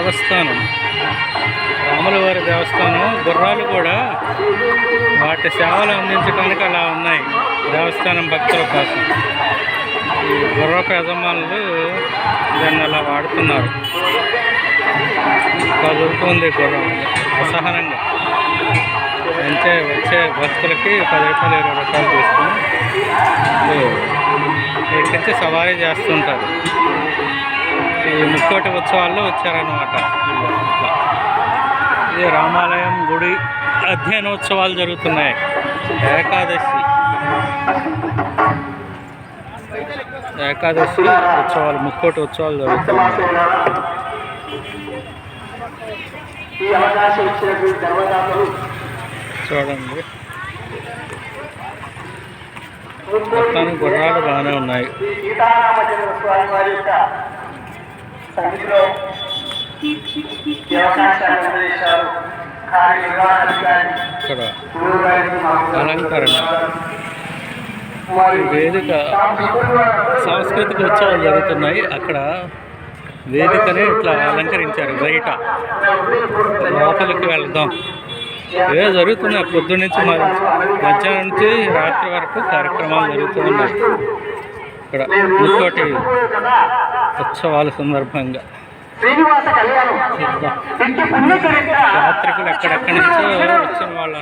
దేవస్థానం, రాములవారి దేవస్థానం. గుర్రాలు కూడా వాటి సేవలు అందించడానికి అలా ఉన్నాయి దేవస్థానం భక్తుల కోసం. ఈ గుర్రపు యజమానులు దాన్ని అలా వాడుతున్నారు. కదులుతుంది గుర్రం అసహనంగా. అంటే వచ్చే భక్తులకి 10 రూపాయలు 20 రూపాయలు తీసుకుని ఎక్కించి సవారీ చేస్తుంటారు. ఈ ముక్కోటి ఉత్సవాల్లో వచ్చారన్నమాట. ఇది రామాలయం గుడి అధ్యయనోత్సవాలు జరుగుతున్నాయి. ఏకాదశి ఉత్సవాలు, ముక్కోటి ఉత్సవాలు జరుగుతున్నాయి. చూడండి, మొత్తానికి గుర్రాలు బాగానే ఉన్నాయి. ఇక్కడ అలంకరణ, వేదిక, సాంస్కృతిక ఉత్సవాలు జరుగుతున్నాయి. అక్కడ వేదికని ఇట్లా అలంకరించారు. బయట లోపలికి వెళ్దాం. ఏదో జరుగుతున్నాయి. పొద్దున్న నుంచి మధ్యాహ్నం నుంచి రాత్రి వరకు కార్యక్రమాలు జరుగుతున్నాయి. ఇక్కడ ముక్కోటి ఉత్సవాల సందర్భంగా యాత్రికులు ఎక్కడెక్కడి నుంచో వచ్చిన వాళ్ళు